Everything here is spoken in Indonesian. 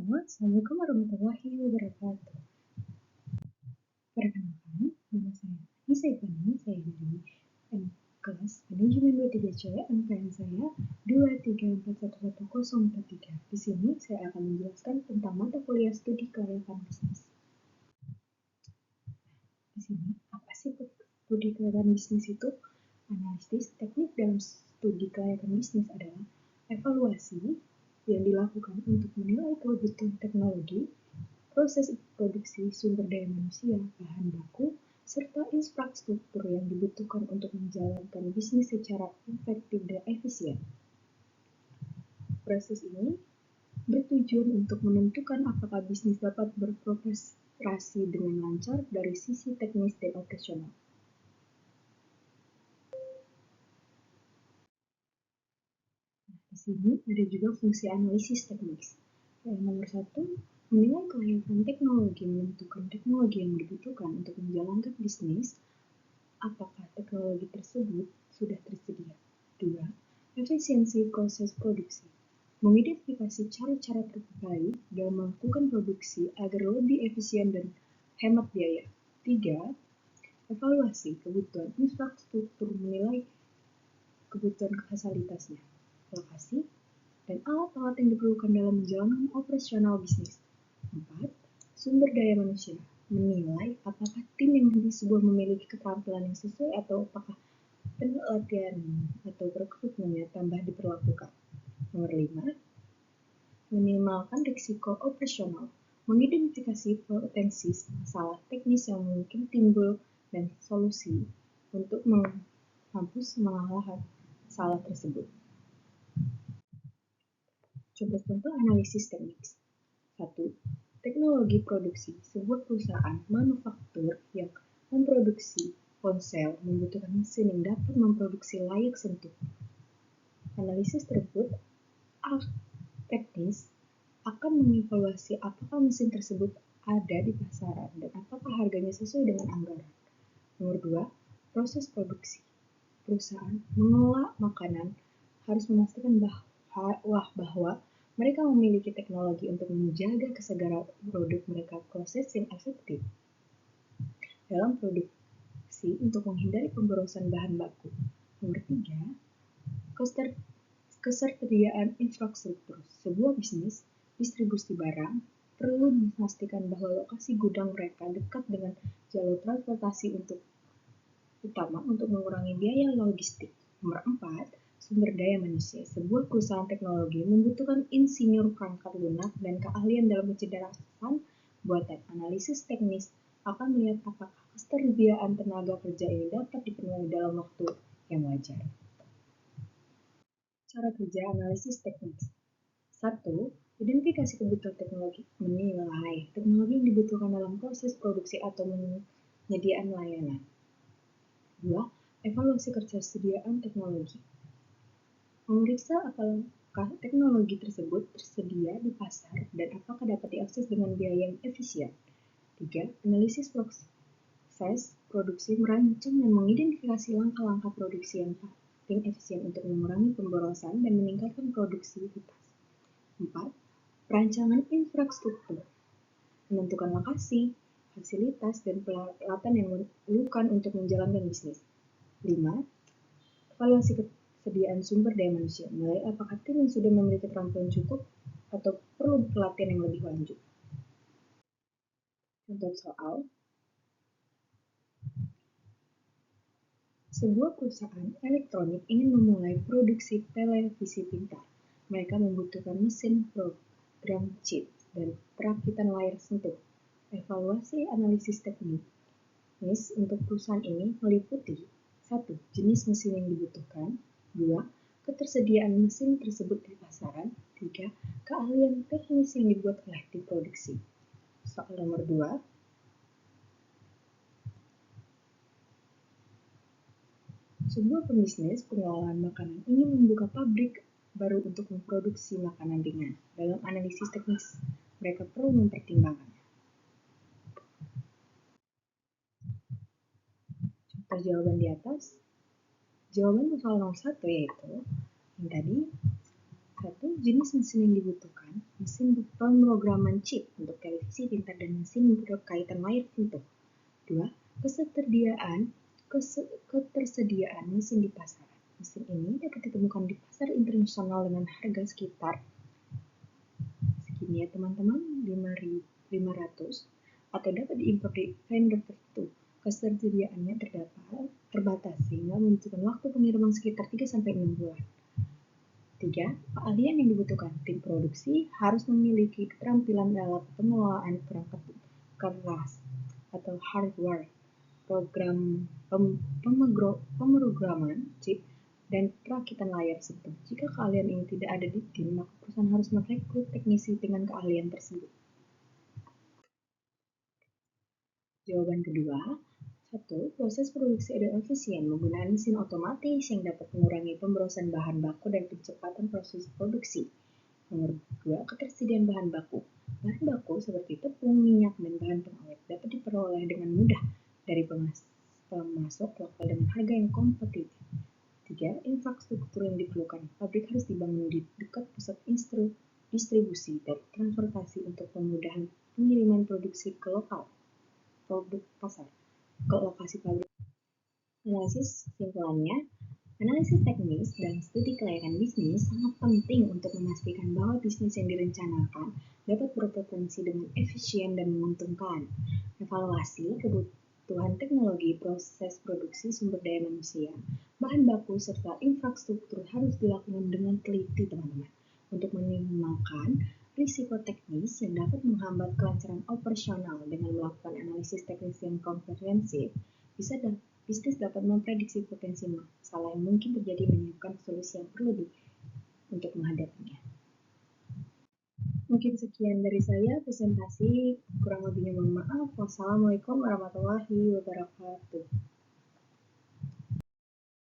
semua, Assalamualaikum warahmatullahi wabarakatuh. Perkenalkan, nama saya Nisa Ivani, saya dari kelas Manajemen 23C, angkatan saya 234111043. Di sini saya akan menjelaskan tentang mata kuliah studi kelayakan bisnis. Di sini, apa sih studi kelayakan bisnis itu? Analisis teknik dalam studi kelayakan bisnis adalah evaluasi yang dilakukan untuk menilai kebutuhan teknologi, proses produksi, sumber daya manusia, bahan baku, serta infrastruktur yang dibutuhkan untuk menjalankan bisnis secara efektif dan efisien. Proses ini bertujuan untuk menentukan apakah bisnis dapat beroperasi dengan lancar dari sisi teknis dan operasional. Di sini ada juga fungsi analisis teknis. Nomor 1, menilai kelayakan teknologi, menentukan teknologi yang dibutuhkan untuk menjalankan bisnis, apakah teknologi tersebut sudah tersedia. 2, efisiensi proses produksi, mengidentifikasi cara-cara terbaik dalam melakukan produksi agar lebih efisien dan hemat biaya. 3, evaluasi kebutuhan infrastruktur, menilai kebutuhan fasilitasnya, lokasi, dan alat-alat yang diperlukan dalam menjalankan operasional bisnis. 4. Sumber daya manusia, menilai apakah tim yang disebut memiliki keterampilan yang sesuai atau apakah pelatihan atau rekrutmennya tambah diperlakukan. Nomor 5. Meminimalkan risiko operasional, mengidentifikasi potensi masalah teknis yang mungkin timbul dan solusi untuk menghapus masalah tersebut. Contoh-contoh analisis teknis. 1. Teknologi produksi. Sebuah perusahaan manufaktur yang memproduksi ponsel membutuhkan mesin yang dapat memproduksi layar sentuh. Analisis tersebut teknis akan mengevaluasi apakah mesin tersebut ada di pasaran dan apakah harganya sesuai dengan anggaran. Nomor 2. Proses produksi. Perusahaan mengelola makanan harus memastikan bahwa mereka memiliki teknologi untuk menjaga kesegaran produk mereka, proses yang efektif dalam produksi untuk menghindari pemborosan bahan baku. Nomor 3. Ketersediaan infrastruktur. Sebuah bisnis distribusi barang perlu memastikan bahwa lokasi gudang mereka dekat dengan jalur transportasi utama untuk mengurangi biaya logistik. Nomor 4. Sumber daya manusia. Sebuah perusahaan teknologi membutuhkan insinyur perangkat lunak dan keahlian dalam kecerdasan buatan. Analisis teknis akan melihat apakah ketersediaan tenaga kerja ini dapat dipenuhi dalam waktu yang wajar. Cara kerja analisis teknis. 1. Identifikasi kebutuhan teknologi. Menilai teknologi yang dibutuhkan dalam proses produksi atau penyediaan layanan. 2. Evaluasi ketersediaan teknologi. Memeriksa apakah teknologi tersebut tersedia di pasar dan apakah dapat diakses dengan biaya yang efisien. 3. Analisis proses produksi, merancang dan mengidentifikasi langkah-langkah produksi yang paling efisien untuk mengurangi pemborosan dan meningkatkan produksivitas. 4. Perancangan infrastruktur, menentukan lokasi, fasilitas, dan peralatan yang diperlukan untuk menjalankan bisnis. 5. Evaluasi kesediaan sumber daya manusia, menilai apakah tim yang sudah memiliki keterampilan cukup atau perlu pelatihan yang lebih lanjut. Contoh soal. Sebuah perusahaan elektronik ingin memulai produksi televisi pintar. Mereka membutuhkan mesin program chip dan perakitan layar sentuh. Evaluasi analisis teknis untuk perusahaan ini meliputi 1. Jenis mesin yang dibutuhkan. 2. Ketersediaan mesin tersebut di pasaran. 3. Keahlian teknis yang dibuat oleh tim produksi. Soal nomor 2. Sebuah pembisnis pengolahan makanan ingin membuka pabrik baru untuk memproduksi makanan ringan. Dalam analisis teknis, mereka perlu mempertimbangkannya. Contoh jawaban di atas. Jawaban soal nomor 1 yaitu yang tadi. 1. Jenis mesin yang dibutuhkan. Mesin pemrograman chip untuk televisi pintar dan mesin berkaitan layar pintu. 2. Ketersediaan mesin di pasar. Mesin ini dapat ditemukan di pasar internasional dengan harga sekitar segini ya teman-teman, 500 atau dapat diimpor di vendor tertentu. Ketersediaannya terbatas sehingga membutuhkan waktu pengiriman sekitar 3-6 bulan. 3. Keahlian yang dibutuhkan. Tim produksi harus memiliki keterampilan dalam pengelolaan perangkat keras atau hardware, pemrograman chip, dan perakitan layar sentuh. Jika keahlian ini tidak ada di tim, maka perusahaan harus merekrut teknisi dengan keahlian tersebut. Jawaban kedua, 1. Proses produksi adalah efisien menggunakan mesin otomatis yang dapat mengurangi pemborosan bahan baku dan percepatan proses produksi. Nomor 2. Ketersediaan bahan baku. Bahan baku seperti tepung, minyak, dan bahan pengawet dapat diperoleh dengan mudah dari pemasok lokal dengan harga yang kompetitif. 3. Infrastruktur yang diperlukan. Pabrik harus dibangun di dekat pusat distribusi dan transportasi untuk kemudahan pengiriman produksi ke lokasi pabrik. Analisis kesimpulannya, analisis teknis dan studi kelayakan bisnis sangat penting untuk memastikan bahwa bisnis yang direncanakan dapat berpotensi dengan efisien dan menguntungkan. Evaluasi kebutuhan teknologi, proses produksi, sumber daya manusia, bahan baku, serta infrastruktur harus dilakukan dengan teliti, teman-teman, untuk meminimalkan risiko teknis yang dapat menghambat kelancaran operasional. Dengan melakukan analisis teknis yang komprehensif, bisnis dapat memprediksi potensi masalah yang mungkin terjadi dan menyiapkan solusi yang perlu untuk menghadapinya. Mungkin sekian dari saya presentasi, kurang lebihnya mohon maaf. Wassalamualaikum warahmatullahi wabarakatuh.